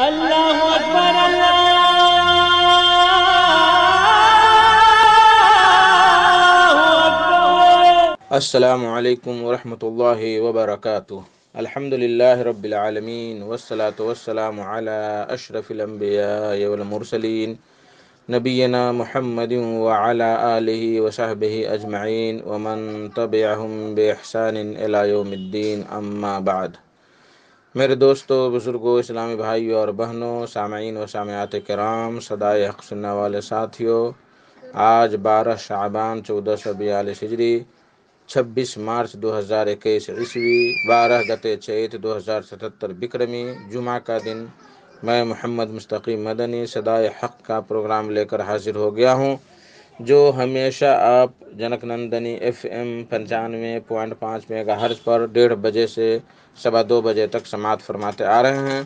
اللہ اکبر اللہ اکبر۔ السلام علیکم ورحمۃ اللہ وبرکاتہ۔ الحمد للہ رب العالمین والصلاة والسلام علی اشرف الانبیاء والمرسلین نبینا محمد وعلی آلہ وصحبہ اجمعین ومن تبعہم بإحسان الی یوم الدین، اما بعد۔ میرے دوستو، بزرگوں، اسلامی بھائیوں اور بہنوں، سامعین و سامعات کرام، صدائے حق سننے والے ساتھیوں، آج 12 شعبان 1442 ہجری، 26 مارچ 2021 عیسوی، 12 گتے چیت 2077 بکرمی، جمعہ کا دن، میں محمد مستقیم مدنی صدائے حق کا پروگرام لے کر حاضر ہو گیا ہوں، جو ہمیشہ آپ junk Nandini FM 95.5 mega hertz پر 1:30 بجے سے 2:15 بجے تک سماعت فرماتے آ رہے ہیں۔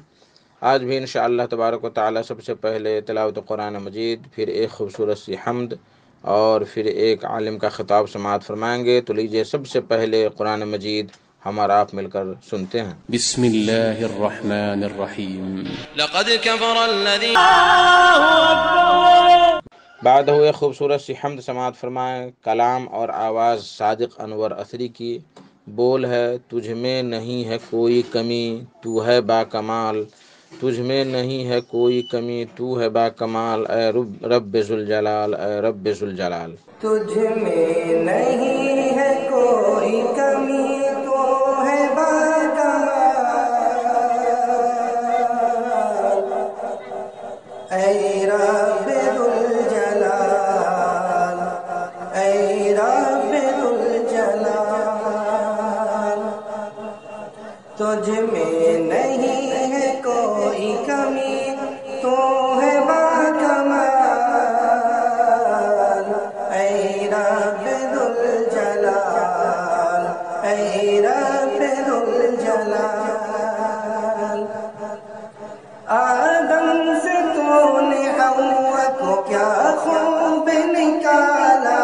آج بھی انشاءاللہ تبارک و تعالی سب سے پہلے تلاوت قرآن مجید، پھر ایک خوبصورت سی حمد اور پھر ایک عالم کا خطاب سماعت فرمائیں گے۔ تو لیجئے سب سے پہلے قرآن مجید ہم اور آپ مل کر سنتے ہیں۔ بسم اللہ الرحمن الرحیم۔ لقد كفر الذين بعد ہوئے خوبصورت سی حمد سماعت فرمائیں۔ کلام اور آواز صادق انور اثری کی۔ بول ہے تجھ میں نہیں ہے کوئی کمی، تو ہے با کمال، تجھ میں نہیں ہے کوئی کمی، تو ہے با کمال، اے رب ذوالجلال، اے رب ذوالجلال۔ تجھ میں نہیں ہے کوئی کمی، تو ہے باکمال، اے رب ذوالجلال، اے رب ذوالجلال۔ تجھ میں نہیں ہے کوئی کمی، تو ہے باکمال، اے رب ذوالجلال، اے رب ذوالجلال۔ آدم سے تو نے حوا کو کیا خوب نکالا،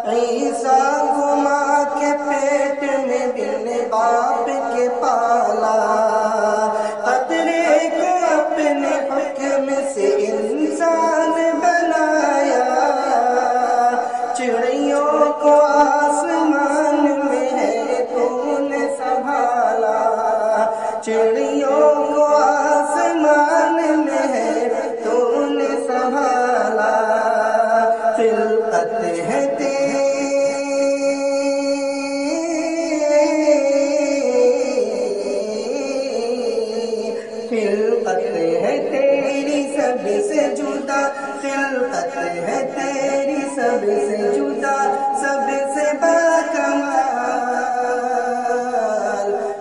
عیسیٰ کو ماں کے پیٹ میں بن باپ کے پالا، قطرے کو اپنے حکم سے انسان بنایا، چڑیوں کو آسمان میں ہے تو نے سنبھالا، چڑیوں کو آسمان میں ہے تو نے سنبھالا، خلقت ہے تیری، خلقت ہے تیری سب سے جدا، خلقت ہے تیری سب سے جدا، سب سے باکمال،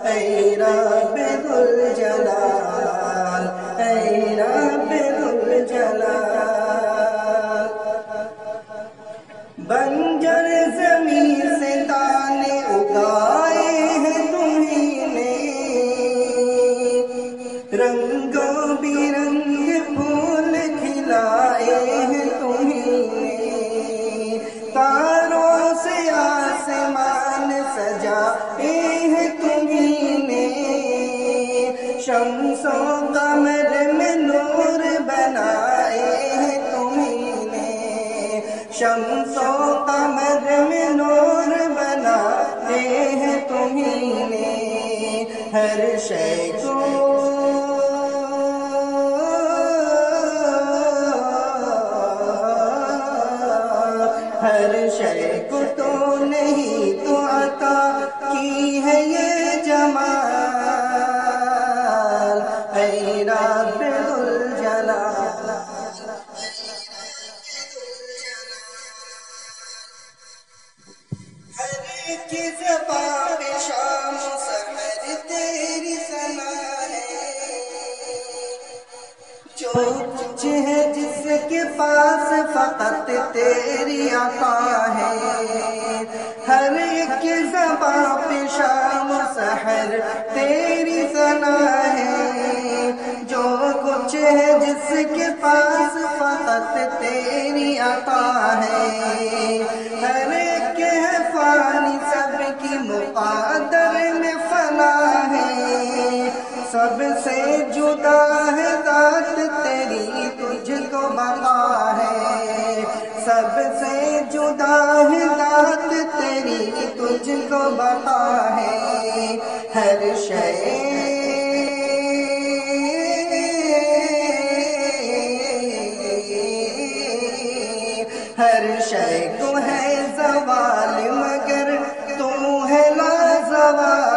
اے رب ذوالجلال، اے رب ذوالجلال۔ بنجر زمین سے دانے اگائے ہیں تمہیں نے، رنگوں برنگ پھول کھلائے ہیں تمہیں نے، تاروں سے آسمان سجائے ہیں تمہیں نے، شمس و قمر میں نور بنائے ہیں تمہیں نے، شمس و قمر میں نور بنائے ہیں تمہیں نے، ہر شے کو ہر شے کو تو نہیں تو عطا کی ہے یہ جمال، اے رب ذوالجلال۔ ہر ایک زبان پہ شام و سحر تیری ثنا ہے، جو کچھ ہے جس کے پاس فقط تیری عطا ہے، ہر ایک زبان پہ شام و سحر تیری ثنا ہے، جو کچھ ہے جس کے پاس فقط تیری عطا ہے، ہر ایک ہے فانی سب کی مقادر میں فنا ہے، سب سے جدا ہے ذات تیری تجھ کو بقا ہے، سب سے جدا ہے ذات تیری تجھ کو بقا ہے، ہر شے ہر شے کو ہے زوال مگر تو ہے لازوال،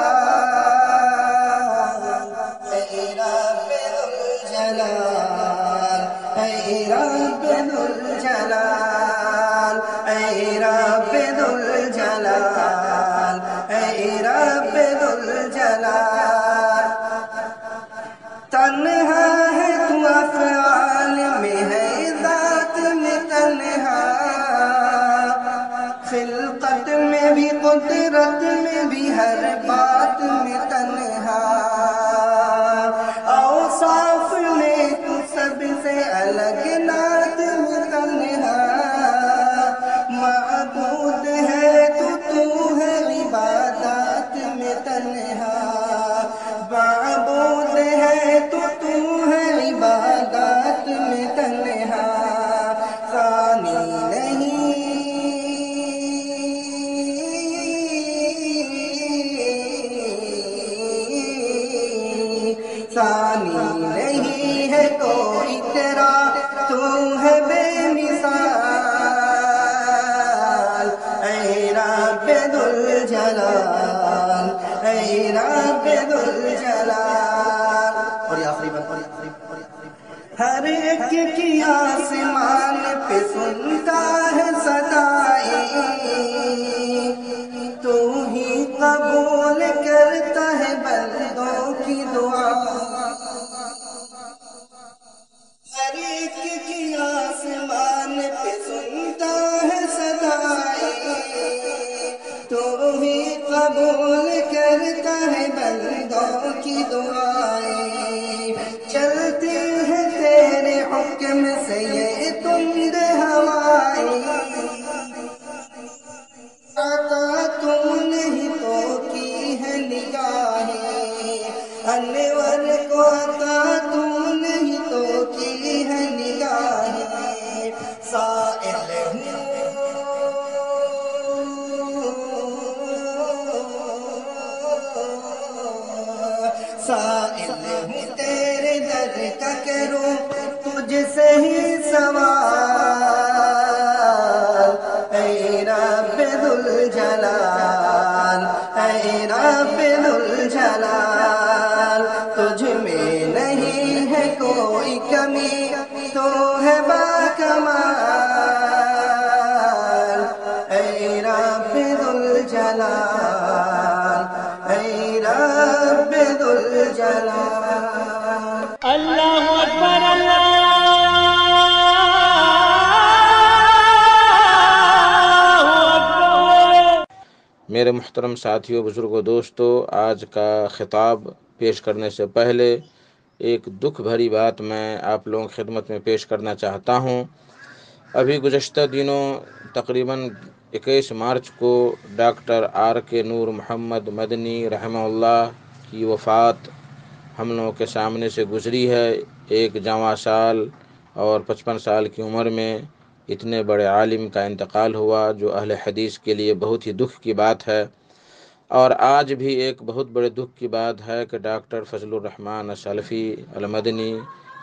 اے رب ذوالجلال، اے رب ذوالجلال، اے رب ذوالجلال، اے رب ذوالجلال، تنہا ہے تو افعال میں ہے ذات میں تنہا، خلقت میں بھی قدرت میں بھی ہر بات میں تنہا، اوصاف میں تو سب سے الگ نعت میں تنہا، معبود ہے تو ہے عبادات میں تنہا، معبود ہے تو ہے عبادات میں تنہا، ثانی نہیں ثانی نہیں ہے کوئی تیرا، تو ہے بے مثال، اے رب ذوالجلال، اے رب ذوالجلال، اور یہ آخری بات، ہر ایک کی آسمان پہ سنتا ہے صدائیں، تو ہی قبول کرتا ہے بندوں کی دعا، ہر ایک کی آسمان پہ سنتا ہے صدائیں، تو ہی قبول کرتا ہے بندوں کی دعائیں، چلتی ہے تیرے حکم سے یہ تند ہوائیں، عطا تو نہیں تو کی ہے نگاہیں، انور کو عطا تو نہیں تو کی ہے نگاہیں، سائل سائل ہوں تیرے در کا کروں تجھ سے ہی سوال، اے رب ذوالجلال، اے رب ذوالجلال، تجھ میں نہیں ہے کوئی کمی تو ہے باکمال، اے رب ذوالجلال، اے رب ذوالجلال۔ اللہ اکبر اللہ اکبر۔ میرے محترم ساتھیوں، بزرگوں، دوستو، آج کا خطاب پیش کرنے سے پہلے ایک دکھ بھری بات میں آپ لوگوں کی خدمت میں پیش کرنا چاہتا ہوں۔ ابھی گزشتہ دنوں تقریباً 21 مارچ کو ڈاکٹر آر کے نور محمد مدنی رحمہ اللہ کی وفات ہم لوگوں کے سامنے سے گزری ہے۔ ایک جوان سال اور 55 سال کی عمر میں اتنے بڑے عالم کا انتقال ہوا، جو اہل حدیث کے لیے بہت ہی دکھ کی بات ہے، اور آج بھی ایک بہت بڑے دکھ کی بات ہے کہ ڈاکٹر فضل الرحمن السلفی المدنی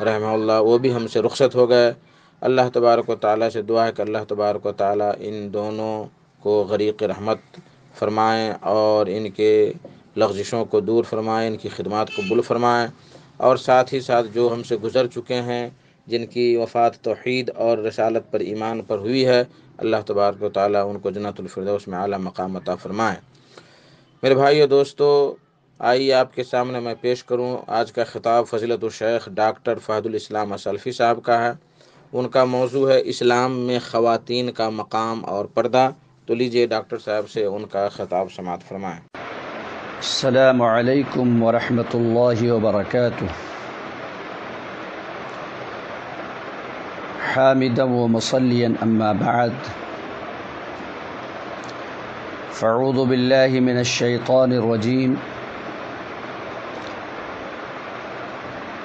رحمہ اللہ وہ بھی ہم سے رخصت ہو گئے۔ اللہ تبارک و تعالیٰ سے دعا ہے کہ اللہ تبارک و تعالیٰ ان دونوں کو غریق رحمت فرمائیں اور ان کے لغزشوں کو دور فرمائیں، ان کی خدمات قبول فرمائیں، اور ساتھ ہی ساتھ جو ہم سے گزر چکے ہیں، جن کی وفات توحید اور رسالت پر ایمان پر ہوئی ہے، اللہ تبارک و تعالیٰ ان کو جنت الفردوس میں اعلیٰ مقام عطا فرمائیں۔ میرے بھائیو دوستو، آئیے آپ کے سامنے میں پیش کروں آج کا خطاب فضیلت الشیخ ڈاکٹر فہد الاسلام السلفی صاحب کا ہے۔ ان کا موضوع ہے اسلام میں خواتین کا مقام اور پردہ۔ تو لیجئے ڈاکٹر صاحب سے ان کا خطاب سماعت فرمائیں۔ السلام علیکم ورحمۃ اللہ وبرکاتہ۔ حامدا ومصلیا اما بعد، فاعوذ باللہ من الشیطان الرجیم،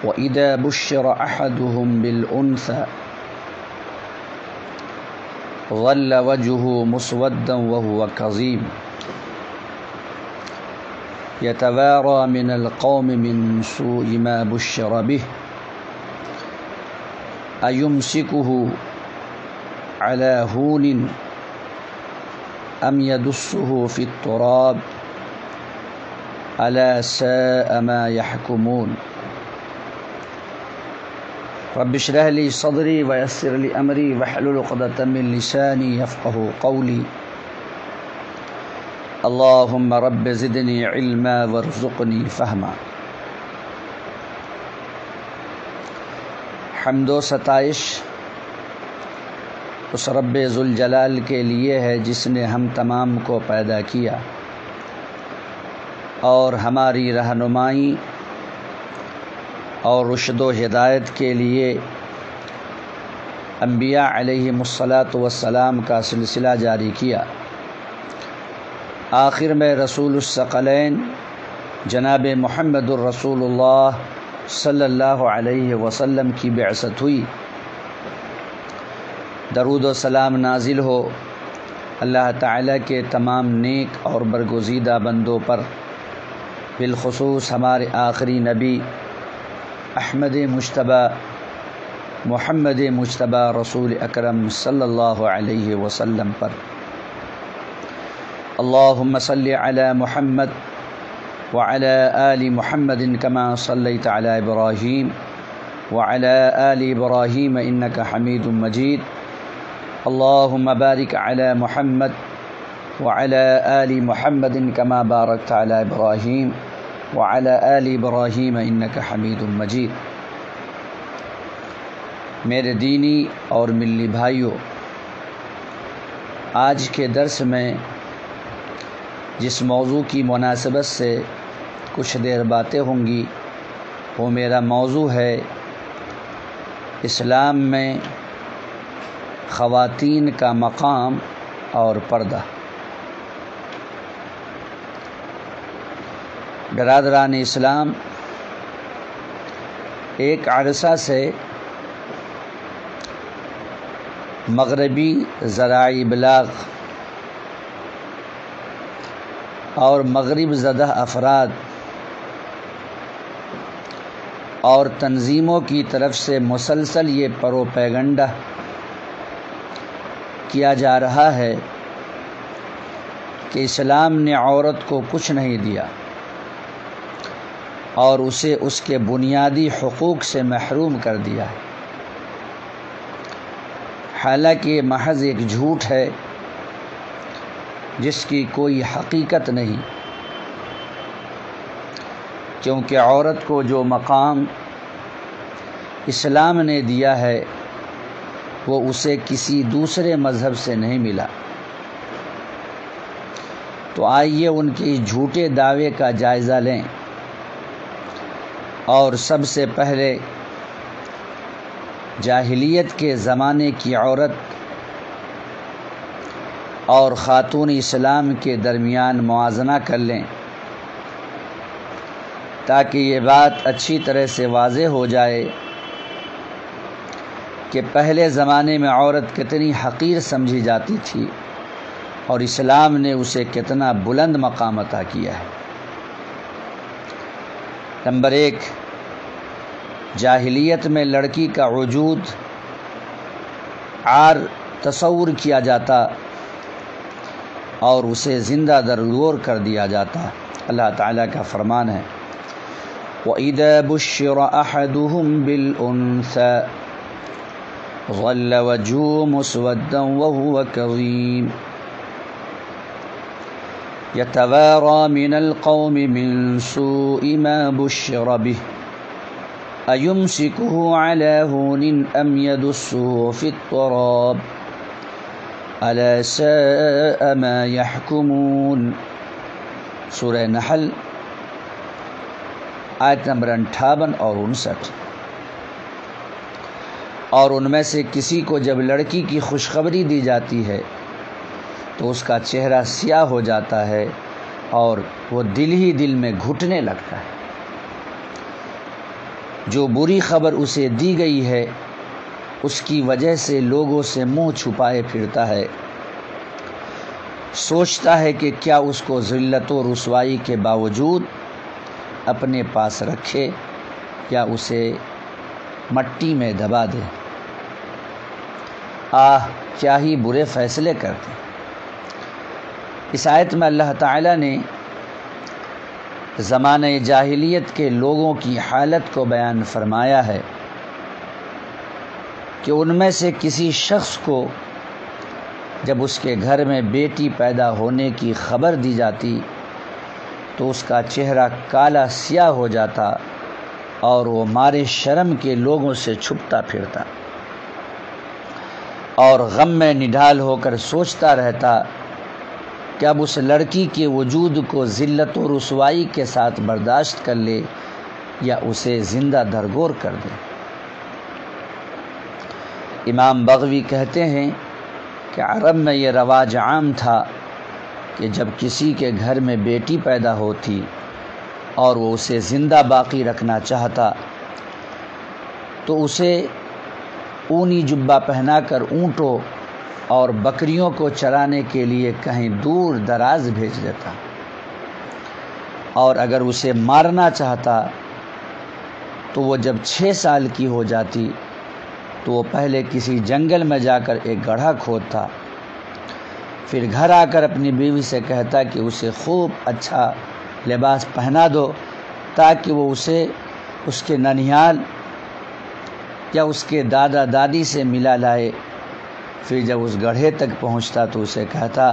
وَإِذَا بُشِّرَ أَحَدُهُمْ بِالْأُنْثَى ظَلَّ وَجْهُهُ مُسْوَدًّا وَهُوَ كَظِيمٌ يَتَوَارَى مِنَ الْقَوْمِ مِنْ سُوءِ مَا بُشِّرَ بِهِ أَيُمْسِكُهُ عَلَى هُونٍ أَمْ يَدُسُّهُ فِي التُّرَابِ أَلَا سَاءَ مَا يَحْكُمُونَ رب اشرح لي صدري ويسر لي أمري واحلل عقدة من لساني يفقهوا قولي اللهم رب زدني علما وارزقني فهما۔ حمد و ستائش اس رب ذوالجلال کے لیے ہے جس نے ہم تمام کو پیدا کیا اور ہماری رہنمائی اور رشد و ہدایت کے لیے انبیاء علیہم الصلاۃ والسلام کا سلسلہ جاری کیا۔ آخر میں رسول الثقلین جناب محمد الرسول اللہ صلی اللہ علیہ وسلم کی بعثت ہوئی۔ درود و سلام نازل ہو اللہ تعالیٰ کے تمام نیک اور برگزیدہ بندوں پر، بالخصوص ہمارے آخری نبی احمد مجتبی محمد مجتبی رسول اکرم صلی اللہ علیہ وسلم پر۔ اللہم صلی علی محمد وعلی آل محمد کما صلیت علی ابراہیم وعلی آل ابراہیم انک حمید مجید۔ اللہم بارک علی محمد وعلی آل محمد کما بارکت علی ابراہیم وعلی آل ابراہیم انک حمید مجید۔ میرے دینی اور ملی بھائیوں، آج کے درس میں جس موضوع کی مناسبت سے کچھ دیر باتیں ہوں گی وہ میرا موضوع ہے اسلام میں خواتین کا مقام اور پردہ۔ برادران اسلام، ایک عرصہ سے مغربی ذرائع ابلاغ اور مغرب زدہ افراد اور تنظیموں کی طرف سے مسلسل یہ پروپیگنڈا کیا جا رہا ہے کہ اسلام نے عورت کو کچھ نہیں دیا اور اسے اس کے بنیادی حقوق سے محروم کر دیا ہے۔ حالانکہ یہ محض ایک جھوٹ ہے جس کی کوئی حقیقت نہیں، کیونکہ عورت کو جو مقام اسلام نے دیا ہے وہ اسے کسی دوسرے مذہب سے نہیں ملا۔ تو آئیے ان کے جھوٹے دعوے کا جائزہ لیں اور سب سے پہلے جاہلیت کے زمانے کی عورت اور خاتون اسلام کے درمیان موازنہ کر لیں تاکہ یہ بات اچھی طرح سے واضح ہو جائے کہ پہلے زمانے میں عورت کتنی حقیر سمجھی جاتی تھی اور اسلام نے اسے کتنا بلند مقام عطا کیا ہے۔ نمبر 1، جاہلیت میں لڑکی کا وجود عار تصور کیا جاتا اور اسے زندہ درگور کر دیا جاتا۔ اللہ تعالیٰ کا فرمان ہے وَإِذَا بُشِّرَ أَحَدُهُمْ بِالْأُنْثَى ظَلَّ وَجْهُهُ مُسْوَدًّا وَهُوَ كَظِيمٌ يَتَوَارَى مِنَ الْقَوْمِ مِنْ سُوءِ مَا بُشِّرَ بِهِ أَيُمْسِكُهُ عَلَى هُونٍ أَمْ يَدُسُّهُ فِي التُّرَابِ أَلَا سَاءَ مَا يَحْكُمُونَ۔ سورہ نحل آیت نمبر 58 اور 59۔ اور ان میں سے کسی کو جب لڑکی کی خوشخبری دی جاتی ہے تو اس کا چہرہ سیاہ ہو جاتا ہے اور وہ دل ہی دل میں گھٹنے لگتا ہے۔ جو بری خبر اسے دی گئی ہے اس کی وجہ سے لوگوں سے منہ چھپائے پھرتا ہے، سوچتا ہے کہ کیا اس کو ذلت و رسوائی کے باوجود اپنے پاس رکھے یا اسے مٹی میں دبا دے۔ کیا ہی برے فیصلے کرتے۔ اس آیت میں اللہ تعالیٰ نے زمانہ جاہلیت کے لوگوں کی حالت کو بیان فرمایا ہے کہ ان میں سے کسی شخص کو جب اس کے گھر میں بیٹی پیدا ہونے کی خبر دی جاتی تو اس کا چہرہ کالا سیاہ ہو جاتا اور وہ مارے شرم کے لوگوں سے چھپتا پھرتا اور غم میں نڈھال ہو کر سوچتا رہتا کہ اب اس لڑکی کے وجود کو ذلت و رسوائی کے ساتھ برداشت کر لے یا اسے زندہ درگور کر دے۔ امام بغوی کہتے ہیں کہ عرب میں یہ رواج عام تھا کہ جب کسی کے گھر میں بیٹی پیدا ہوتی اور وہ اسے زندہ باقی رکھنا چاہتا تو اسے اونی جبہ پہنا کر اونٹوں اور بکریوں کو چرانے کے لیے کہیں دور دراز بھیج دیتا، اور اگر اسے مارنا چاہتا تو وہ جب 6 سال کی ہو جاتی تو وہ پہلے کسی جنگل میں جا کر ایک گڑھا کھودتا، پھر گھر آ کر اپنی بیوی سے کہتا کہ اسے خوب اچھا لباس پہنا دو تاکہ وہ اسے اس کے ننھیال یا اس کے دادا دادی سے ملا لائے۔ پھر جب اس گڑھے تک پہنچتا تو اسے کہتا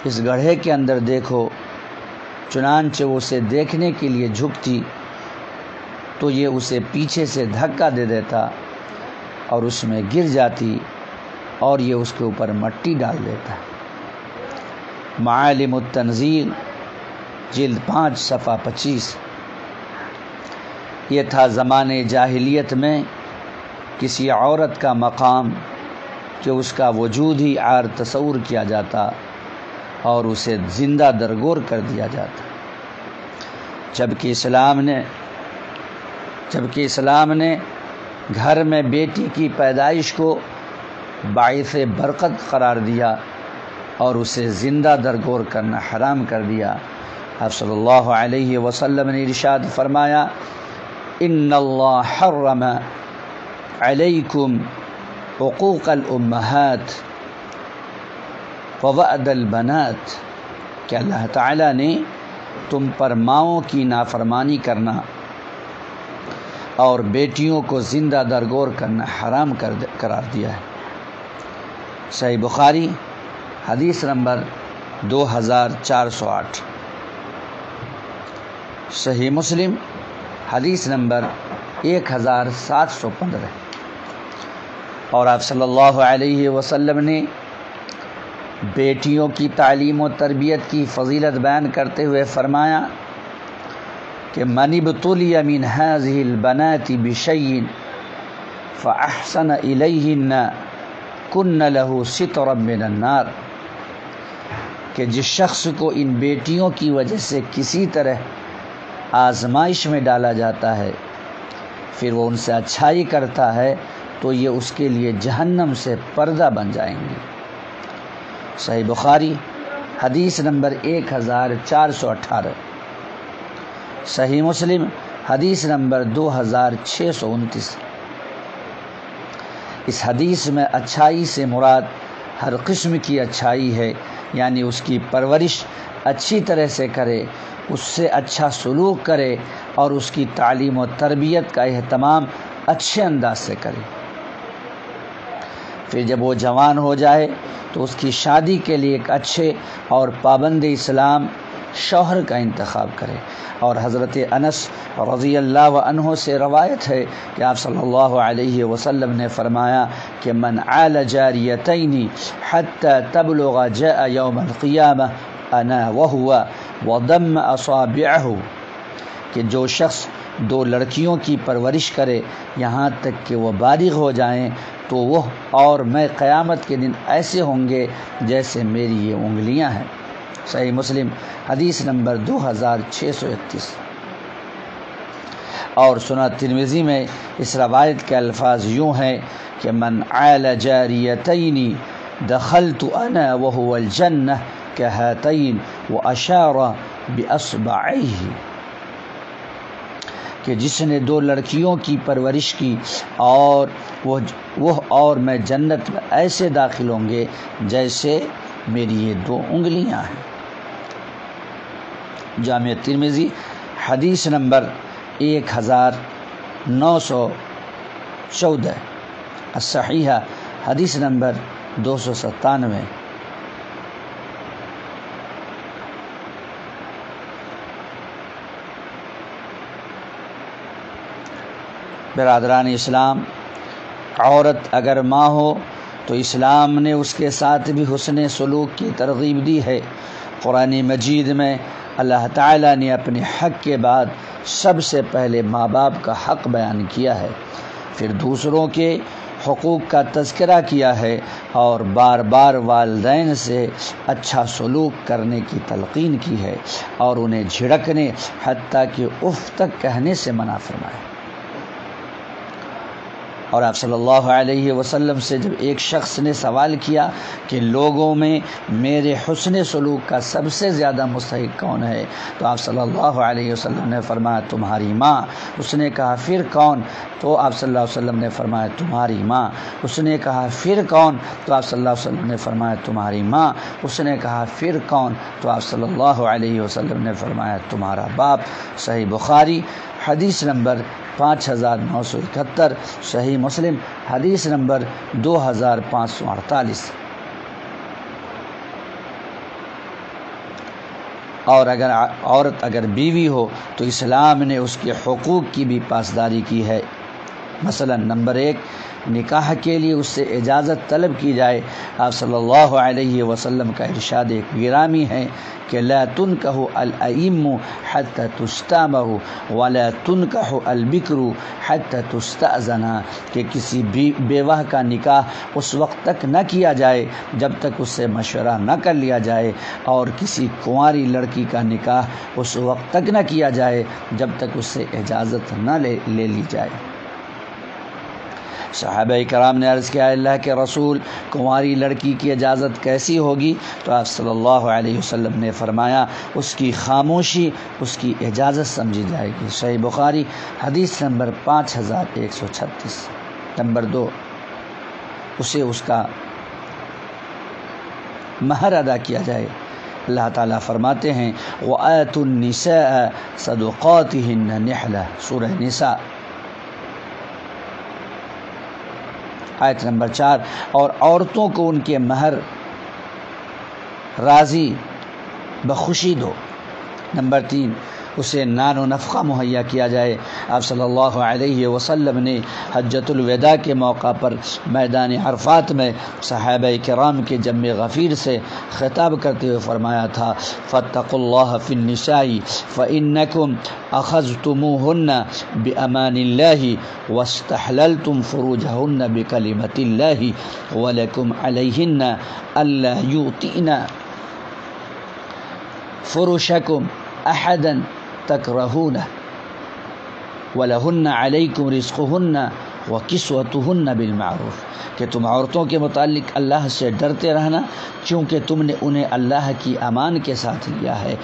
اس گڑھے کے اندر دیکھو، چنانچہ وہ اسے دیکھنے کے لیے جھکتی تو یہ اسے پیچھے سے دھکا دے دیتا اور اس میں گر جاتی اور یہ اس کے اوپر مٹی ڈال دیتا۔ معالم التنزیل جلد 5 صفحہ 25۔ یہ تھا زمانے جاہلیت میں کسی عورت کا مقام کہ اس کا وجود ہی عار تصور کیا جاتا اور اسے زندہ درگور کر دیا جاتا، جبکہ اسلام نے گھر میں بیٹی کی پیدائش کو باعث برکت قرار دیا اور اسے زندہ درگور کرنا حرام کر دیا۔ آپ صلی اللہ علیہ وسلم نے ارشاد فرمایا ان اللہ حرم علیکم حقوق الامہات ووعد البنات، کہ اللہ تعالیٰ نے تم پر ماؤں کی نافرمانی کرنا اور بیٹیوں کو زندہ درگور کرنا حرام قرار دیا ہے۔ صحیح بخاری حدیث نمبر 2408، صحیح مسلم حدیث نمبر 1715۔ اور آپ صلی اللہ علیہ وسلم نے بیٹیوں کی تعلیم و تربیت کی فضیلت بیان کرتے ہوئے فرمایا کہ من ابتلی من هذه البنات بشيء فاحسن الیہن کن له سترا من النار، کہ جس شخص کو ان بیٹیوں کی وجہ سے کسی طرح آزمائش میں ڈالا جاتا ہے پھر وہ ان سے اچھائی کرتا ہے تو یہ اس کے لیے جہنم سے پردہ بن جائیں گے۔ صحیح بخاری حدیث نمبر 1418، صحیح مسلم حدیث نمبر 2629۔ اس حدیث میں اچھائی سے مراد ہر قسم کی اچھائی ہے، یعنی اس کی پرورش اچھی طرح سے کرے، اس سے اچھا سلوک کرے اور اس کی تعلیم و تربیت کا اہتمام اچھے انداز سے کرے۔ پھر جب وہ جوان ہو جائے تو اس کی شادی کے لیے ایک اچھے اور پابند اسلام شوہر کا انتخاب کرے۔ اور حضرت انس رضی اللہ عنہ سے روایت ہے کہ آپ صلی اللہ علیہ وسلم نے فرمایا کہ من عال جاریتین حتی تبلغ جاء یوم القیامہ انا وہو وضم اصابعہ، کہ جو شخص 2 لڑکیوں کی پرورش کرے یہاں تک کہ وہ بالغ ہو جائیں تو وہ اور میں قیامت کے دن ایسے ہوں گے جیسے میری یہ انگلیاں ہیں۔ صحیح مسلم حدیث نمبر 2631۔ اور سنن ترمذی میں اس روایت کے الفاظ یوں ہیں کہ من عال جاریتین دخلت انا وهو الجنہ كهاتین واشار باصبعیہ، کہ جس نے 2 لڑکیوں کی پرورش کی اور وہ اور میں جنت میں ایسے داخل ہوں گے جیسے میری یہ 2 انگلیاں ہیں۔ جامع ترمذی حدیث نمبر 1914، الصحیحہ حدیث نمبر 297۔ برادران اسلام، عورت اگر ماں ہو تو اسلام نے اس کے ساتھ بھی حسن سلوک کی ترغیب دی ہے۔ قرآن مجید میں اللہ تعالیٰ نے اپنے حق کے بعد سب سے پہلے ماں باپ کا حق بیان کیا ہے، پھر دوسروں کے حقوق کا تذکرہ کیا ہے اور بار بار والدین سے اچھا سلوک کرنے کی تلقین کی ہے اور انہیں جھڑکنے حتیٰ کہ اف تک کہنے سے منع فرمایا۔ اور آپ صلی اللہ علیہ وسلم سے جب ایک شخص نے سوال کیا کہ لوگوں میں میرے حسن سلوک کا سب سے زیادہ مستحق کون ہے، تو آپ صلی اللہ علیہ وسلم نے فرمایا تمہاری ماں۔ اس نے کہا پھر کون؟ تو آپ صلی اللہ علیہ وسلم نے فرمایا تمہاری ماں۔ اس نے کہا پھر کون؟ تو آپ صلی اللہ علیہ وسلم نے فرمایا تمہاری ماں۔ اس نے کہا پھر کون؟ تو آپ صلی اللہ علیہ وسلم نے فرمایا تمہارا باپ۔ صحیح بخاری حدیث نمبر 5971، صحیح مسلم حدیث نمبر 2548۔ اور اگر عورت اگر بیوی ہو تو اسلام نے اس کے حقوق کی بھی پاسداری کی ہے۔ مثلا نمبر 1، نکاح کے لیے اس سے اجازت طلب کی جائے۔ آپ صلی اللہ علیہ وسلم کا ارشاد گرامی ہے کہ لا تنکح الائم حتی تستامر ولا تنکح البکر حتی تستأذن، کہ کسی بیوہ کا نکاح اس وقت تک نہ کیا جائے جب تک اس سے مشورہ نہ کر لیا جائے، اور کسی کنواری لڑکی کا نکاح اس وقت تک نہ کیا جائے جب تک اس سے اجازت نہ لے لی جائے۔ صحابہ کرام نے عرض کیا اللہ کے رسول، کنواری لڑکی کی اجازت کیسی ہوگی؟ تو آپ صلی اللہ علیہ وسلم نے فرمایا اس کی خاموشی اس کی اجازت سمجھی جائے گی۔ صحیح بخاری حدیث نمبر 5136۔ نمبر 2، اسے اس کا مہر ادا کیا جائے۔ اللہ تعالیٰ فرماتے ہیں وَآتُوا النِّسَاءَ صَدُقَاتِهِنَّ نِحْلَةً، سورہ نساء آیت نمبر 4۔ اور عورتوں کو ان کے مہر راضی بخوشی دو۔ نمبر 3، اسے نان و نفقہ مہیا کیا جائے۔ آپ صلی اللہ علیہ وسلم نے حجۃ الوداع کے موقع پر میدان عرفات میں صحابہ کرام کے جمع غفیر سے خطاب کرتے ہوئے فرمایا تھا فاتقوا اللہ فی النساء فإنکم اخذتموہن بأمان اللہ واستحللتم فروجہن بکلمۃ اللہ ولکم علیہن الا یؤتئن فرشکم احدا تکرہونہ وَلَهُنَّ عَلَيْكُمْ رِزْقُهُنَّ وَكِسْوَتُهُنَّ بِالْمَعْرُوفِ، کہ تم عورتوں کے متعلق اللہ سے ڈرتے رہنا کیونکہ تم نے انہیں اللہ کی امان کے ساتھ لیا ہے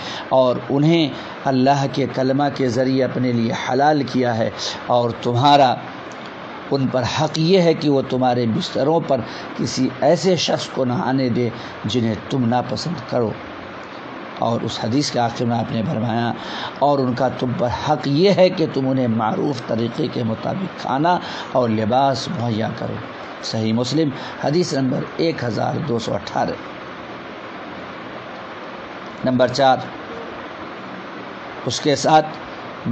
اور انہیں اللہ کے کلمہ کے ذریعے اپنے لیے حلال کیا ہے، اور تمہارا ان پر حق یہ ہے کہ وہ تمہارے بستروں پر کسی ایسے شخص کو نہ آنے دے جنہیں تم ناپسند کرو۔ اور اس حدیث کے آخر میں آپ نے فرمایا اور ان کا تم پر حق یہ ہے کہ تم انہیں معروف طریقے کے مطابق کھانا اور لباس مہیا کرو۔ صحیح مسلم حدیث نمبر 1218۔ نمبر 4، اس کے ساتھ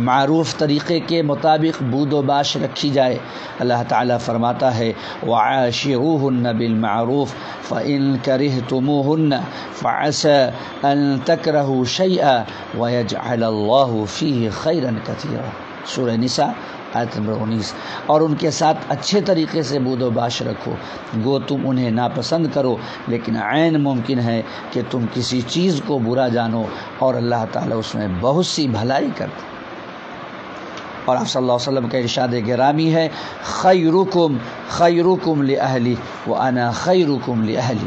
معروف طریقے کے مطابق بود و باش رکھی جائے۔ اللہ تعالیٰ فرماتا ہے وَعَاشِرُوهُنَّ بِالْمَعْرُوفِ فَإِن كَرِهْتُمُوهُنَّ فَعَسَىٰ أَن تَكْرَهُوا شَيْئًا وَيَجْعَلَ اللَّهُ فِيهِ خَيْرًا كَثِيرًا، سورہ نساء آیت نمبر 19۔ اور ان کے ساتھ اچھے طریقے سے بود و باش رکھو، گو تم انہیں ناپسند کرو لیکن عین ممکن ہے کہ تم کسی چیز کو برا جانو اور اللہ تعالیٰ اس میں بہت سی بھلائی کرتے۔ اور آپ صلی اللہ علیہ وسلم کا ارشاد گرامی ہے خیرکم خیرکم لأہلی وأنا خیرکم لأہلی،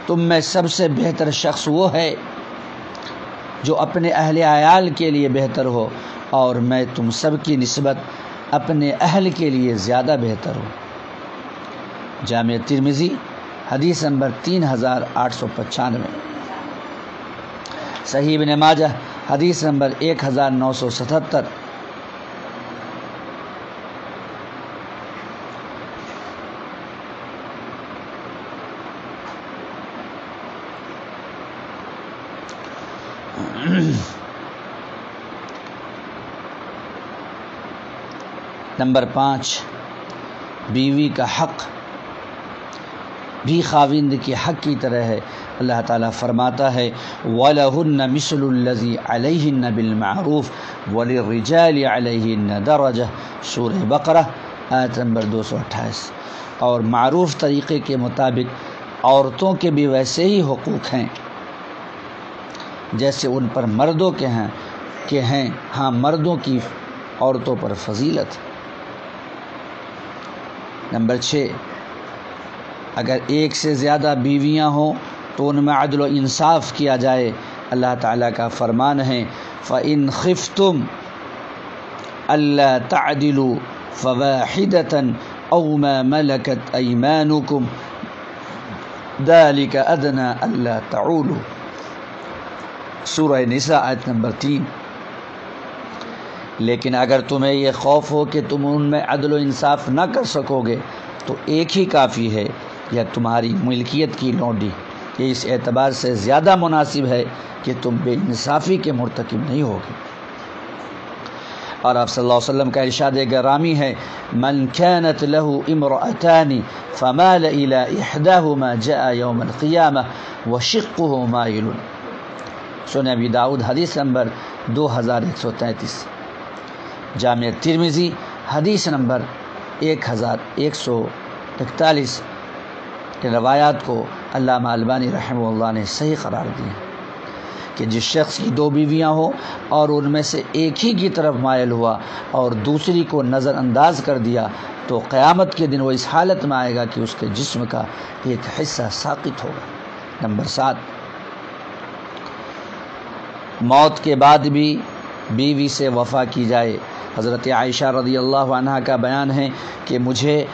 تم میں سب سے بہتر شخص وہ ہے جو اپنے اہل عیال کے لیے بہتر ہو، اور میں تم سب کی نسبت اپنے اہل کے لیے زیادہ بہتر ہوں۔ جامع ترمذی حدیث نمبر 3895، صحیح ابن ماجہ حدیث نمبر 1977۔ نمبر 5، بیوی کا حق بھی خاوند کے حق کی طرح ہے۔ اللہ تعالیٰ فرماتا ہے وَلَهُنَّ مِثْلُ الَّذِي عَلَيْهِنَّ بِالْمَعْرُوفِ وَلِلرِّجَالِ عَلَيْهِنَّ دَرَجَةٌ، سورہ بقرہ آیت نمبر 228۔ اور معروف طریقے کے مطابق عورتوں کے بھی ویسے ہی حقوق ہیں جیسے ان پر مردوں کے ہیں، ہاں مردوں کی عورتوں پر فضیلت۔ نمبر 6، اگر ایک سے زیادہ بیویاں ہوں تو ان میں عدل و انصاف کیا جائے۔ اللہ تعالیٰ کا فرمان ہے فَإِنْ خِفْتُمْ أَلَّا تَعْدِلُوا فَوَاحِدَةً أَوْ مَا مَلَكَتْ أَيْمَانُكُمْ ذَلِكَ أَدْنَىٰ أَلَّا تَعُولُوا، سورہ نساء آیت نمبر 3۔ لیکن اگر تمہیں یہ خوف ہو کہ تم ان میں عدل و انصاف نہ کر سکو گے تو ایک ہی کافی ہے، یا تمہاری ملکیت کی لونڈی، یہ اس اعتبار سے زیادہ مناسب ہے کہ تم بے انصافی کے مرتکب نہیں ہوگے۔ اور آپ صلی اللہ علیہ وسلم کا ارشاد گرامی ہے من كانت له امرأتان فمال إلى إحداهما جاء يوم القيامة وشقه مائل، سنن ابی داؤد حدیث نمبر 2133۔ جامع ترمذی حدیث نمبر 1141 کے روایات کو علامہ البانی رحمہ اللہ نے صحیح قرار دیا کہ جس شخص کی 2 بیویاں ہوں اور ان میں سے ایک ہی کی طرف مائل ہوا اور دوسری کو نظر انداز کر دیا تو قیامت کے دن وہ اس حالت میں آئے گا کہ اس کے جسم کا ایک حصہ ساقط ہوگا۔ نمبر 7، موت کے بعد بھی بیوی سے وفا کی جائے۔ حضرت عائشہ رضی اللہ عنہا کا بیان ہے کہ مجھے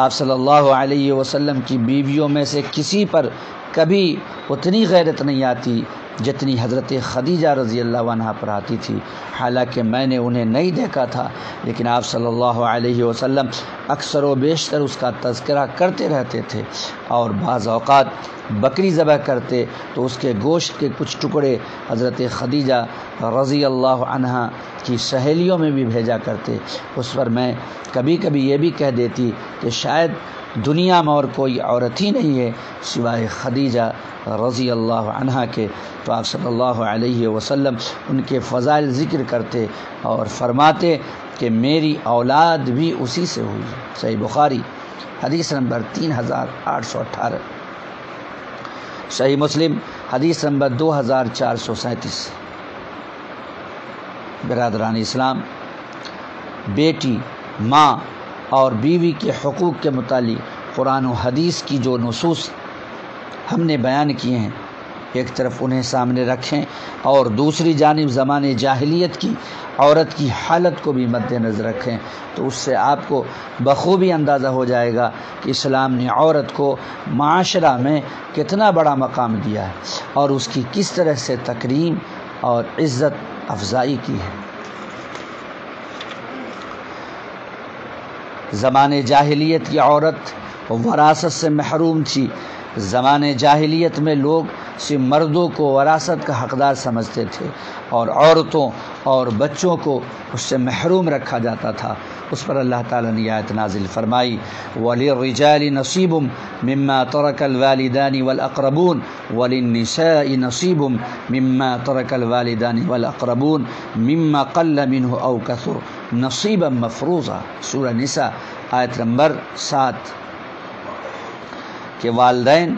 آپ صلی اللہ علیہ وسلم کی بیویوں میں سے کسی پر کبھی اتنی غیرت نہیں آتی جتنی حضرت خدیجہ رضی اللہ عنہا پر آتی تھی، حالانکہ میں نے انہیں نہیں دیکھا تھا، لیکن آپ صلی اللہ علیہ وسلم اکثر و بیشتر اس کا تذکرہ کرتے رہتے تھے، اور بعض اوقات بکری ذبح کرتے تو اس کے گوشت کے کچھ ٹکڑے حضرت خدیجہ رضی اللہ عنہا کی سہیلیوں میں بھی بھیجا کرتے۔ اس پر میں کبھی کبھی یہ بھی کہہ دیتی کہ شاید دنیا میں اور کوئی عورت ہی نہیں ہے سوائے خدیجہ رضی اللہ عنہا کے، تو آپ صلی اللہ علیہ وسلم ان کے فضائل ذکر کرتے اور فرماتے کہ میری اولاد بھی اسی سے ہوئی۔ صحیح بخاری حدیث نمبر 3818، صحیح مسلم حدیث نمبر 2437۔ برادران اسلام، بیٹی، ماں اور بیوی کے حقوق کے متعلق قرآن و حدیث کی جو نصوص ہم نے بیان کیے ہیں، ایک طرف انہیں سامنے رکھیں اور دوسری جانب زمانے جاہلیت کی عورت کی حالت کو بھی مد نظر رکھیں، تو اس سے آپ کو بخوبی اندازہ ہو جائے گا کہ اسلام نے عورت کو معاشرہ میں کتنا بڑا مقام دیا ہے اور اس کی کس طرح سے تکریم اور عزت افزائی کی ہے۔ زمانے جاہلیت کی عورت وراثت سے محروم تھی۔ زمانے جاہلیت میں لوگ صرف مردوں کو وراثت کا حقدار سمجھتے تھے اور عورتوں اور بچوں کو اس سے محروم رکھا جاتا تھا۔ اس پر اللہ تعالیٰ نے آیت نازل فرمائی وَلِلرِّجَالِ نَصِيبٌ مِّمَّا تَرَكَ الْوَالِدَانِ وَالْأَقْرَبُونَ وَلِلنِّسَاءِ نَصِيبٌ مِّمَّا تَرَكَ الْوَالِدَانِ وَالْأَقْرَبُونَ مِّمَّا قَلَّ مِنْهُ أَوْ كَثُرَ نَصِيبًا مَّفْرُوضًا، سورہ نساء آیت نمبر 7 کہ والدین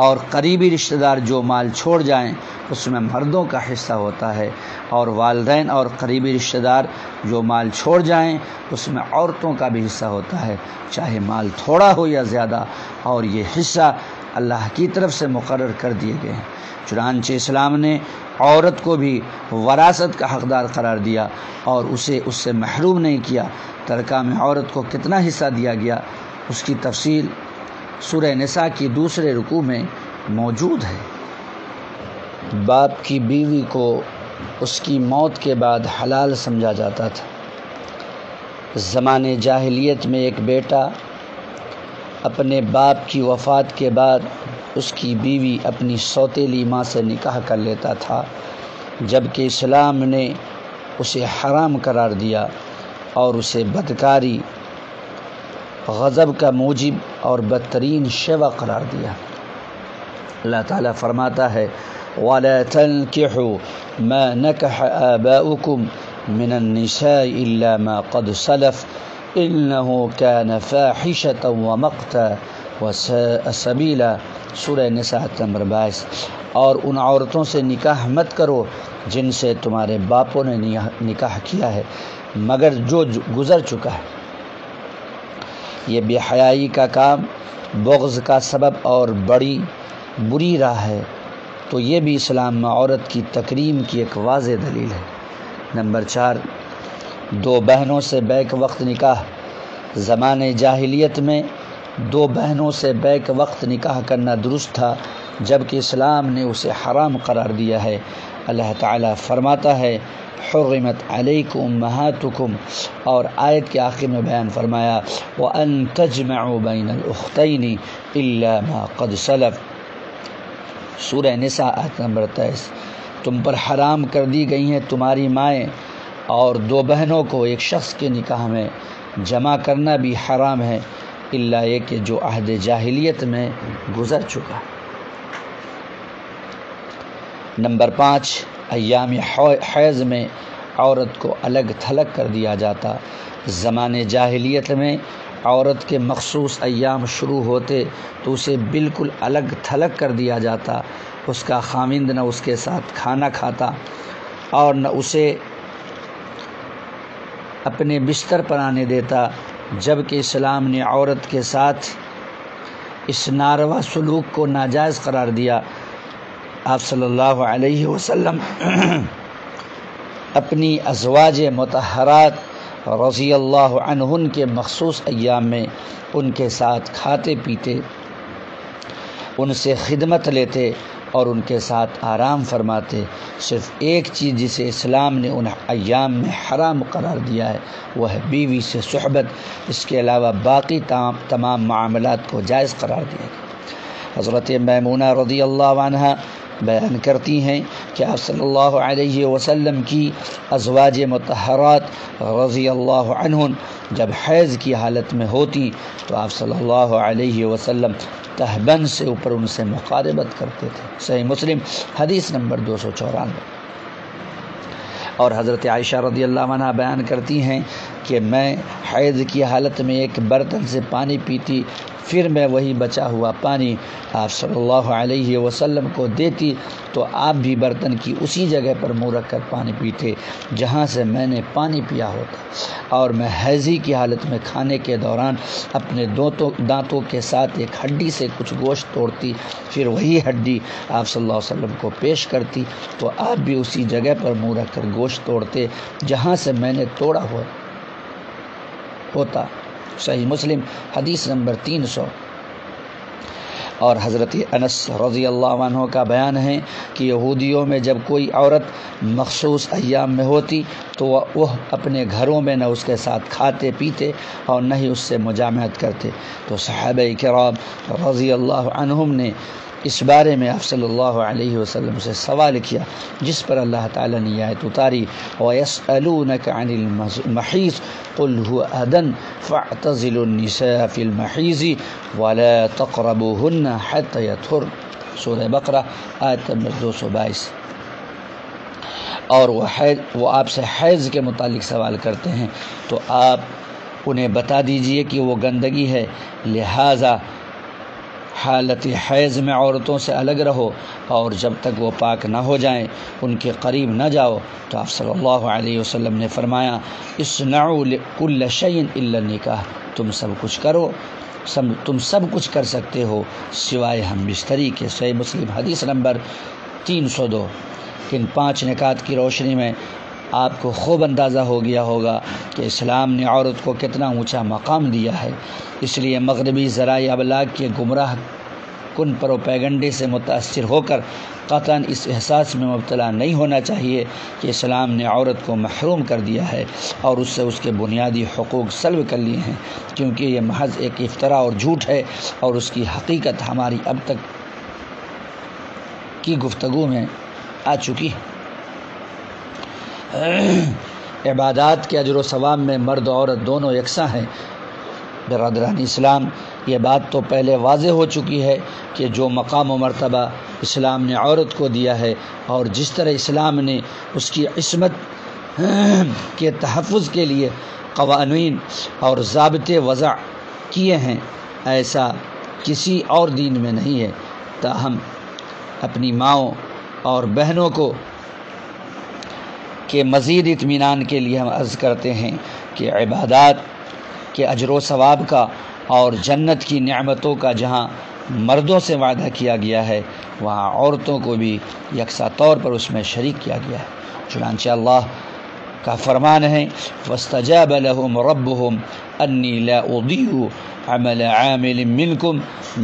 اور قریبی رشتہ دار جو مال چھوڑ جائیں اس میں مردوں کا حصہ ہوتا ہے، اور والدین اور قریبی رشتہ دار جو مال چھوڑ جائیں اس میں عورتوں کا بھی حصہ ہوتا ہے، چاہے مال تھوڑا ہو یا زیادہ، اور یہ حصہ اللہ کی طرف سے مقرر کر دیے گئے ہیں۔ چنانچہ اسلام نے عورت کو بھی وراثت کا حقدار قرار دیا اور اسے اس سے محروم نہیں کیا۔ ترکہ میں عورت کو کتنا حصہ دیا گیا اس کی تفصیل سورہ نساء کی دوسرے رکوع میں موجود ہے۔ باپ کی بیوی کو اس کی موت کے بعد حلال سمجھا جاتا تھا۔ زمانے جاہلیت میں ایک بیٹا اپنے باپ کی وفات کے بعد اس کی بیوی اپنی سوتیلی ماں سے نکاح کر لیتا تھا، جبکہ اسلام نے اسے حرام قرار دیا اور اسے بدکاری، غضب کا موجب اور بدترین شیوہ قرار دیا۔ اللہ تعالیٰ فرماتا ہے وَلَا تَنْكِحُوا مَا نَكَحَ آبَاؤُكُمْ مِنَ النِّسَاءِ إِلَّا مَا قَدْ سَلَفَ إِنَّهُ كَانَ فَاحِشَةً وَمَقْتًا وَسَاءَ سَبِيلًا، سورہ نساء نمبر 22۔ اور ان عورتوں سے نکاح مت کرو جن سے تمہارے باپوں نے نکاح کیا ہے مگر جو گزر چکا ہے۔ یہ بے حیائی کا کام بغض کا سبب اور بڑی بری راہ ہے، تو یہ بھی اسلام میں عورت کی تکریم کی ایک واضح دلیل ہے۔ نمبر 4، دو بہنوں سے بیک وقت نکاح۔ زمانے جاہلیت میں دو بہنوں سے بیک وقت نکاح کرنا درست تھا، جبکہ اسلام نے اسے حرام قرار دیا ہے۔ اللہ تعالیٰ فرماتا ہے حرمت علیکم امہاتکم، اور آیت کے آخر میں بیان فرمایا وَأَن تَجْمَعُوا بَيْنَ الْأُخْتَيْنِ إِلَّا مَا قَدْ سَلَفَ، سورہ نساء آیت نمبر 23۔ تم پر حرام کر دی گئی ہیں تمہاری مائیں، اور دو بہنوں کو ایک شخص کے نکاح میں جمع کرنا بھی حرام ہے، الا یہ کہ جو عہد جاہلیت میں گزر چکا۔ نمبر 5، ایام حیض میں عورت کو الگ تھلگ کر دیا جاتا۔ زمانے جاہلیت میں عورت کے مخصوص ایام شروع ہوتے تو اسے بالکل الگ تھلگ کر دیا جاتا، اس کا خاوند نہ اس کے ساتھ کھانا کھاتا اور نہ اسے اپنے بستر پر آنے دیتا، جبکہ اسلام نے عورت کے ساتھ اس ناروا سلوک کو ناجائز قرار دیا۔ آپ صلی اللہ علیہ وسلم اپنی ازواج مطہرات رضی اللہ عنہن کے مخصوص ایام میں ان کے ساتھ کھاتے پیتے، ان سے خدمت لیتے اور ان کے ساتھ آرام فرماتے۔ صرف ایک چیز جسے اسلام نے ان ایام میں حرام قرار دیا ہے وہ ہے بیوی سے صحبت، اس کے علاوہ باقی تمام معاملات کو جائز قرار دیا گیا۔ حضرت میمونہ رضی اللہ عنہ بیان کرتی ہیں کہ آپ صلی اللہ علیہ وسلم کی ازواج مطہرات رضی اللہ عنہن جب حیض کی حالت میں ہوتی تو آپ صلی اللہ علیہ وسلم تہبند سے اوپر ان سے مقاربت کرتے تھے۔ صحیح مسلم حدیث نمبر 294۔ اور حضرت عائشہ رضی اللہ عنہ بیان کرتی ہیں کہ میں حیض کی حالت میں ایک برتن سے پانی پیتی، پھر میں وہی بچا ہوا پانی آپ صلی اللہ علیہ وسلم کو دیتی تو آپ بھی برتن کی اسی جگہ پر منہ رکھ کر پانی پیتے جہاں سے میں نے پانی پیا ہوتا، اور میں حیضی کی حالت میں کھانے کے دوران اپنے دانتوں کے ساتھ ایک ہڈی سے کچھ گوشت توڑتی، پھر وہی ہڈی آپ صلی اللہ علیہ وسلم کو پیش کرتی تو آپ بھی اسی جگہ پر منہ رکھ کر گوشت توڑتے جہاں سے میں نے توڑا ہوتا۔ صحیح مسلم حدیث نمبر 300۔ اور حضرت انس رضی اللہ عنہ کا بیان ہے کہ یہودیوں میں جب کوئی عورت مخصوص ایام میں ہوتی تو وہ اپنے گھروں میں نہ اس کے ساتھ کھاتے پیتے اور نہ ہی اس سے مجامعت کرتے، تو صحابہ کرام رضی اللہ عنہم نے اس بارے میں آپ صلی اللہ علیہ وسلم سے سوال کیا، جس پر اللہ تعالیٰ نے آیت اتاری وَيَسْأَلُونَكَ عَنِ الْمَحِيضِ قُلْ هُوَ أَذًى فَاعْتَزِلُوا النِّسَاءَ فِي الْمَحِيضِ وَلَا تَقْرَبُوهُنَّ حَتَّى يَطْهُرْنَ، سورہ بقرہ آیت نمبر 222۔ اور وہ آپ سے حیض کے متعلق سوال کرتے ہیں تو آپ انہیں بتا دیجئے کہ وہ گندگی ہے، لہٰذا حالت حیض میں عورتوں سے الگ رہو، اور جب تک وہ پاک نہ ہو جائیں ان کے قریب نہ جاؤ۔ تو آپ صلی اللہ علیہ وسلم نے فرمایا اصنعوا کل شیء الا النکاح، تم سب کچھ کرو، تم سب کچھ کر سکتے ہو سوائے ہم بستری کے۔ صحیح مسلم حدیث نمبر 302۔ ان 5 نکات کی روشنی میں آپ کو خوب اندازہ ہو گیا ہوگا کہ اسلام نے عورت کو کتنا اونچا مقام دیا ہے۔ اس لیے مغربی ذرائع ابلاغ کے گمراہ کن پروپیگنڈے سے متاثر ہو کر قطعاً اس احساس میں مبتلا نہیں ہونا چاہیے کہ اسلام نے عورت کو محروم کر دیا ہے اور اس سے اس کے بنیادی حقوق سلب کر لیے ہیں، کیونکہ یہ محض ایک افتراء اور جھوٹ ہے، اور اس کی حقیقت ہماری اب تک کی گفتگو میں آ چکی ہے۔ عبادات کے اجر و ثواب میں مرد و عورت دونوں یکساں ہیں۔ برادران اسلام، یہ بات تو پہلے واضح ہو چکی ہے کہ جو مقام و مرتبہ اسلام نے عورت کو دیا ہے، اور جس طرح اسلام نے اس کی عصمت کے تحفظ کے لیے قوانین اور ضابطے وضع کیے ہیں، ایسا کسی اور دین میں نہیں ہے۔ تاہم اپنی ماؤں اور بہنوں کو کے مزید اطمینان کے لیے ہم عرض کرتے ہیں کہ عبادات کے اجر و ثواب کا اور جنت کی نعمتوں کا جہاں مردوں سے وعدہ کیا گیا ہے، وہاں عورتوں کو بھی یکساں طور پر اس میں شریک کیا گیا ہے۔ چنانچہ اللہ کا فرمان ہے فاستجاب لهم ربهم انی لا اضیع عمل عامل منکم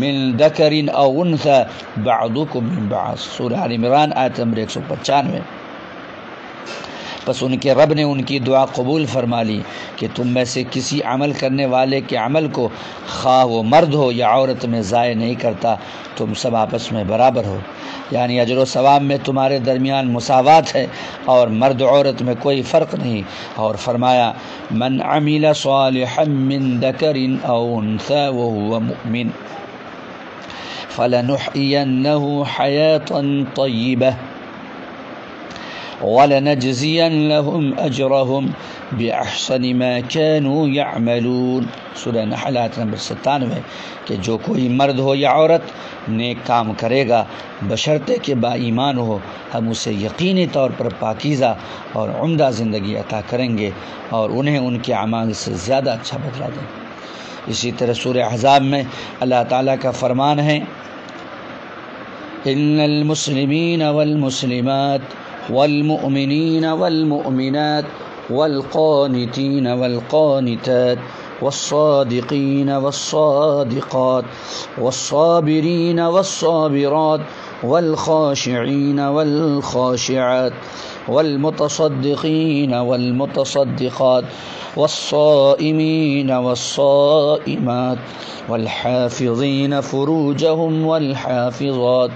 من ذکر او انثى بعضکم من بعض، سورہ آل عمران آیت نمبر 195۔ بس ان کے رب نے ان کی دعا قبول فرما لی کہ تم میں سے کسی عمل کرنے والے کے عمل کو خواہ وہ مرد ہو یا عورت میں ضائع نہیں کرتا، تم سب آپس میں برابر ہو، یعنی اجر و ثواب میں تمہارے درمیان مساوات ہے اور مرد عورت میں کوئی فرق نہیں۔ اور فرمایا من عمل صالحا من ذکر او انثى وهو مؤمن فلنحيينه حياة طيبة وَلَنَجْزِيَنَّهُمْ أَجْرَهُمْ بِأَحْسَنِ مَا كَانُوا يَعْمَلُونَ، سورہ نحل آیت نمبر 97، کہ جو کوئی مرد ہو یا عورت نیک کام کرے گا بشرطے کہ با ایمان ہو، ہم اسے یقینی طور پر پاکیزہ اور عمدہ زندگی عطا کریں گے اور انہیں ان کے اعمال سے زیادہ اچھا بدلہ دیں گے۔ اسی طرح سورہ احزاب میں اللہ تعالیٰ کا فرمان ہے ان المسلمین والمسلمات والمؤمنین والمؤمنات والقانتین والقانتات والصادقین والصادقات والصابرین والصابرات والخاشعین والخاشعات والمتصدقین والمتصدقات والصائمین والصائمات والحافظین فروجهم والحافظات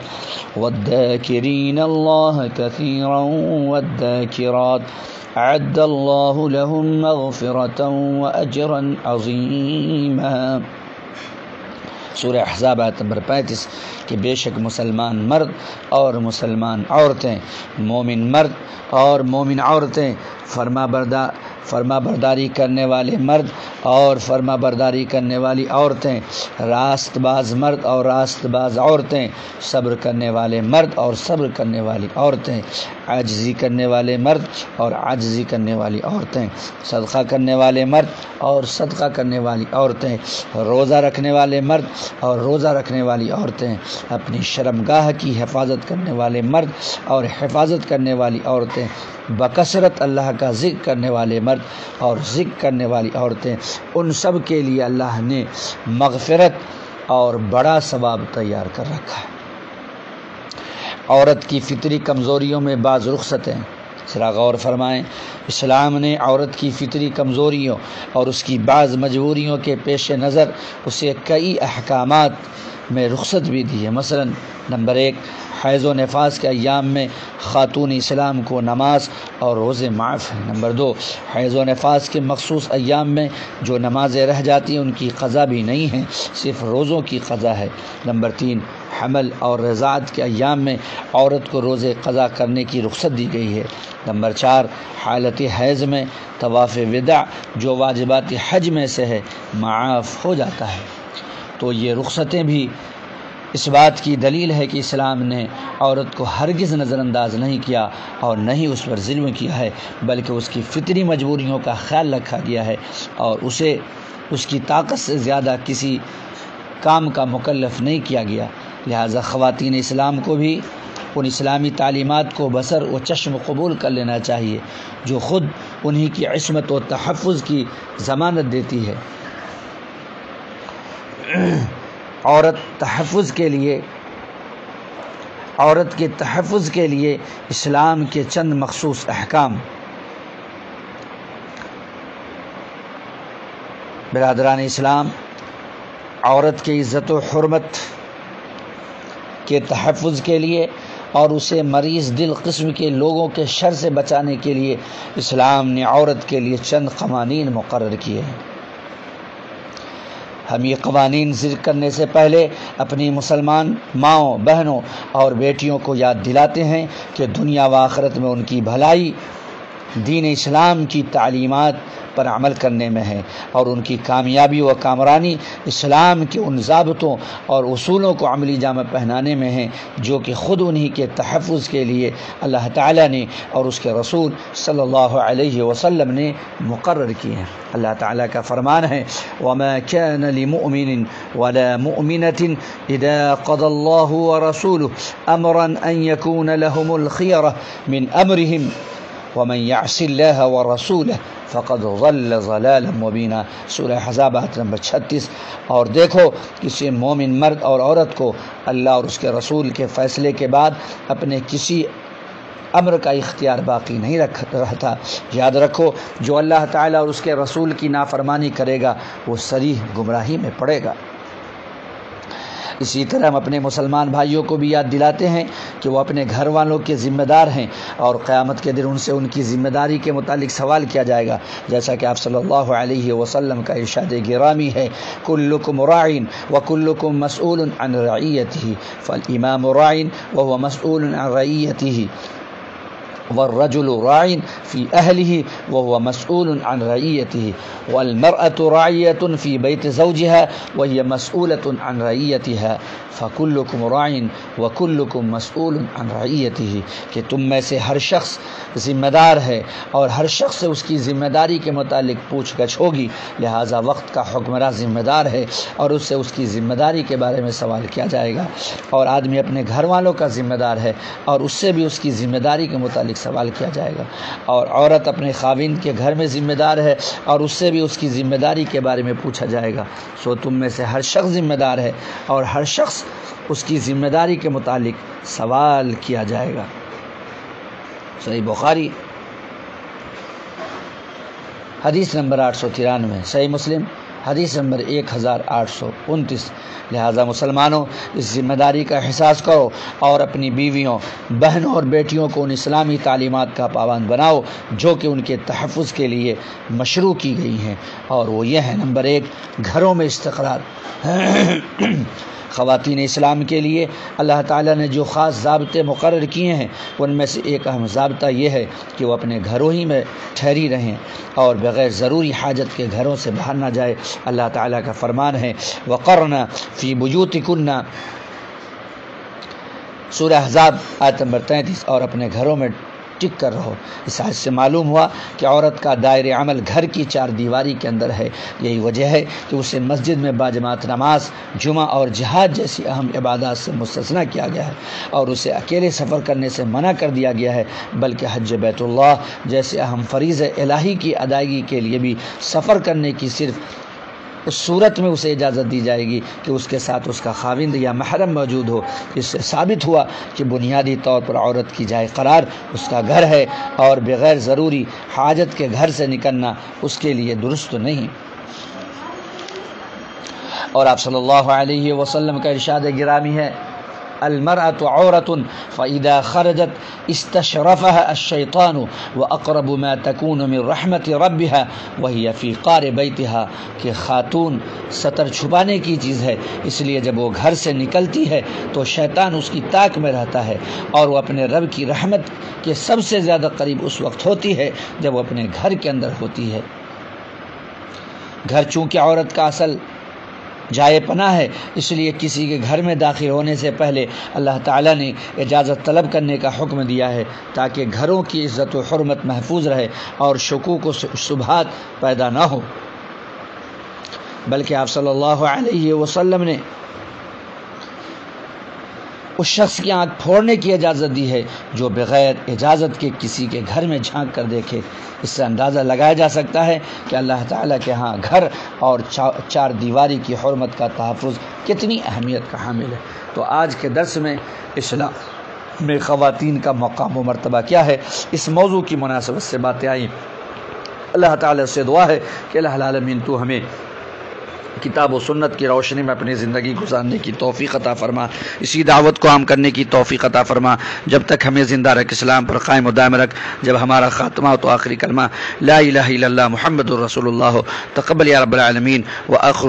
والذاکرین اللہ کثیرا والذاکرات اعد اللہ لهم مغفرة واجرا عظیما، سورہ احزاب آیت نمبر 35، کہ بے شک مسلمان مرد اور مسلمان عورتیں، مومن مرد اور مومن عورتیں، فرما برداری کرنے والے مرد اور فرما برداری کرنے والی عورتیں، راست باز مرد اور راست باز عورتیں، صبر کرنے والے مرد اور صبر کرنے والی عورتیں، عاجزی کرنے والے مرد اور عاجزی کرنے والی عورتیں، صدقہ کرنے والے مرد اور صدقہ کرنے والی عورتیں، روزہ رکھنے والے مرد اور روزہ رکھنے والی عورتیں، اپنی شرمگاہ کی حفاظت کرنے والے مرد اور حفاظت کرنے والی عورتیں، بکثرت اللہ کا ذکر کرنے والے مرد اور ذکر کرنے والی عورتیں، ان سب کے لیے اللہ نے مغفرت اور بڑا ثواب تیار کر رکھا ہے۔ عورت کی فطری کمزوریوں میں بعض رخصتیں، ذرا غور فرمائیں، اسلام نے عورت کی فطری کمزوریوں اور اس کی بعض مجبوریوں کے پیش نظر اسے کئی احکامات میں رخصت بھی دی ہے۔ مثلا نمبر 1، حیض و نفاس کے ایام میں خاتون اسلام کو نماز اور روزے معاف ہیں۔ نمبر 2، حیض و نفاس کے مخصوص ایام میں جو نمازیں رہ جاتی ہیں ان کی قضا بھی نہیں ہے، صرف روزوں کی قضا ہے۔ نمبر 3، حمل اور رضاعت کے ایام میں عورت کو روزے قضا کرنے کی رخصت دی گئی ہے۔ نمبر 4، حالت حیض میں طواف وداع جو واجبات حج میں سے ہے معاف ہو جاتا ہے۔ تو یہ رخصتیں بھی اس بات کی دلیل ہے کہ اسلام نے عورت کو ہرگز نظر انداز نہیں کیا اور نہ ہی اس پر ظلم کیا ہے، بلکہ اس کی فطری مجبوریوں کا خیال رکھا گیا ہے اور اسے اس کی طاقت سے زیادہ کسی کام کا مکلف نہیں کیا گیا۔ لہذا خواتین اسلام کو بھی ان اسلامی تعلیمات کو بصر و چشم قبول کر لینا چاہیے جو خود انہی کی عصمت و تحفظ کی ضمانت دیتی ہے۔ عورت کے تحفظ کے لیے اسلام کے چند مخصوص احکام۔ برادران اسلام، عورت کی عزت و حرمت کے تحفظ کے لیے اور اسے مریض دل قسم کے لوگوں کے شر سے بچانے کے لیے اسلام نے عورت کے لیے چند قوانین مقرر کیے ہیں۔ ہم یہ قوانین ذکر کرنے سے پہلے اپنی مسلمان ماؤں، بہنوں اور بیٹیوں کو یاد دلاتے ہیں کہ دنیا و آخرت میں ان کی بھلائی دین اسلام کی تعلیمات پر عمل کرنے میں ہے اور ان کی کامیابی و کامرانی اسلام کے ان ضابطوں اور اصولوں کو عملی جامہ پہنانے میں ہے جو کہ خود انہی کے تحفظ کے لیے اللہ تعالیٰ نے اور اس کے رسول صلی اللہ علیہ وسلم نے مقرر کیے ہیں۔ اللہ تعالیٰ کا فرمان ہے وَمَا كَانَ لِمُؤْمِنٍ وَلَا مُؤْمِنَةٍ إِذَا قَضَى اللَّهُ وَرَسُولُهُ أَمْرًا أَن يَكُونَ لَهُمُ الْخِيَرَةُ مِنْ أَمْرِهِمْ وَمَن يَعْصِ اللَّهَ وَرَسُولَهُ فقد ضل ضلالا مبینا، سورہ احزاب آیت نمبر 36۔ اور دیکھو کسی مومن مرد اور عورت کو اللہ اور اس کے رسول کے فیصلے کے بعد اپنے کسی امر کا اختیار باقی نہیں رہتا۔ یاد رکھو جو اللہ تعالیٰ اور اس کے رسول کی نافرمانی کرے گا وہ صریح گمراہی میں پڑے گا۔ اسی طرح ہم اپنے مسلمان بھائیوں کو بھی یاد دلاتے ہیں کہ وہ اپنے گھر والوں کے ذمہ دار ہیں اور قیامت کے دن ان سے ان کی ذمہ داری کے متعلق سوال کیا جائے گا، جیسا کہ آپ صلی اللہ علیہ وسلم کا ارشاد گرامی ہے کلکم راع وکلکم مسئول عن رعیتہ فالامام راع وهو مسئول عن رعیتہ والرجل راع في أهله وهو مسؤول عن رعيته والمرأة راعية في بيت زوجها وهي مسؤولة عن رعيتها فكلكم راع وكلكم مسؤول عن رعيته کہ تم میں سے ہر شخص ذمہ دار ہے اور ہر شخص سے اس کی ذمہ داری کے متعلق پوچھ گچھ ہوگی، لہٰذا وقت کا حکمراں ذمہ دار ہے اور اس سے اس کی ذمہ داری کے بارے میں سوال کیا جائے گا، اور آدمی اپنے گھر والوں کا ذمہ دار ہے اور اس سے بھی اس کی ذمہ داری کے متعلق سوال کیا جائے گا، اور عورت اپنے خاوند کے گھر میں ذمہ دار ہے اور اس سے بھی اس کی ذمہ داری کے بارے میں پوچھا جائے گا۔ سو تم میں سے ہر شخص ذمہ دار ہے اور ہر شخص اس کی ذمہ داری کے متعلق سوال کیا جائے گا۔ صحیح بخاری حدیث نمبر 893، صحیح مسلم حدیث نمبر 1829۔ لہذا مسلمانوں اس ذمہ داری کا احساس کرو اور اپنی بیویوں، بہنوں اور بیٹیوں کو ان اسلامی تعلیمات کا پابند بناؤ جو کہ ان کے تحفظ کے لیے مشروع کی گئی ہیں، اور وہ یہ ہے نمبر 1 گھروں میں استقرار۔ خواتین اسلام کے لیے اللہ تعالیٰ نے جو خاص ضابطے مقرر کیے ہیں ان میں سے ایک اہم ضابطہ یہ ہے کہ وہ اپنے گھروں ہی میں ٹھہری رہیں اور بغیر ضروری حاجت کے گھروں سے باہر نہ جائے۔ اللہ تعالیٰ کا فرمان ہے وَقَرْنَ فِي بُيُوتِكُنَّ، سورہ احزاب آیت نمبر 33، اور اپنے گھروں میں ٹک کر رہو۔ اس آیت سے معلوم ہوا کہ عورت کا دائرہ عمل گھر کی 4 دیواری کے اندر ہے۔ یہی وجہ ہے کہ اسے مسجد میں باجماعت نماز، جمعہ اور جہاد جیسی اہم عبادات سے مستثنیٰ کیا گیا ہے، اور اسے اکیلے سفر کرنے سے منع کر دیا گیا ہے، بلکہ حج بیت اللہ جیسے اہم فریضہ الہی کی ادائیگی کے لیے بھی سفر کرنے کی صرف اس صورت میں اسے اجازت دی جائے گی کہ اس کے ساتھ اس کا خاوند یا محرم موجود ہو۔ اس سے ثابت ہوا کہ بنیادی طور پر عورت کی جائے قرار اس کا گھر ہے اور بغیر ضروری حاجت کے گھر سے نکلنا اس کے لیے درست نہیں۔ اور آپ صلی اللہ علیہ وسلم کا ارشاد گرامی ہے المرأة عورة فإذا خرجت استشرفها الشيطان وأقرب ما تكون من رحمة ربها وهي في قار بيتها، کہ خاتون ستر چھپانے کی چیز ہے، اس لیے جب وہ گھر سے نکلتی ہے تو شیطان اس کی طاق میں رہتا ہے، اور وہ اپنے رب کی رحمت کے سب سے زیادہ قریب اس وقت ہوتی ہے جب وہ اپنے گھر کے اندر ہوتی ہے۔ گھر چونکہ عورت کا اصل جائے پناہ ہے، اس لیے کسی کے گھر میں داخل ہونے سے پہلے اللہ تعالیٰ نے اجازت طلب کرنے کا حکم دیا ہے تاکہ گھروں کی عزت و حرمت محفوظ رہے اور شکوک و شبہات پیدا نہ ہو۔ بلکہ آپ صلی اللہ علیہ وسلم نے اس شخص کی آنکھ پھوڑنے کی اجازت دی ہے جو بغیر اجازت کے کسی کے گھر میں جھانک کر دیکھے۔ اس سے اندازہ لگایا جا سکتا ہے کہ اللہ تعالیٰ کے ہاں گھر اور چار دیواری کی حرمت کا تحفظ کتنی اہمیت کا حامل ہے۔ تو آج کے درس میں اسلام میں خواتین کا مقام و مرتبہ کیا ہے، اس موضوع کی مناسبت سے باتیں آئیں۔ اللہ تعالیٰ سے دعا ہے کہ الہ العالمین تو ہمیں کتاب و سنت کی روشنی میں اپنی زندگی گزارنے کی توفیق عطا فرما، اسی دعوت کو عام کرنے کی توفیق عطا فرما، جب تک ہمیں زندہ رکھ، اسلام پر قائم و دائم رکھ، جب ہمارا خاتمہ ہو تو آخری کلمہ لا الہ الا اللہ محمد الرسول اللہ ہو۔ تقبل یا رب العالمین وآخر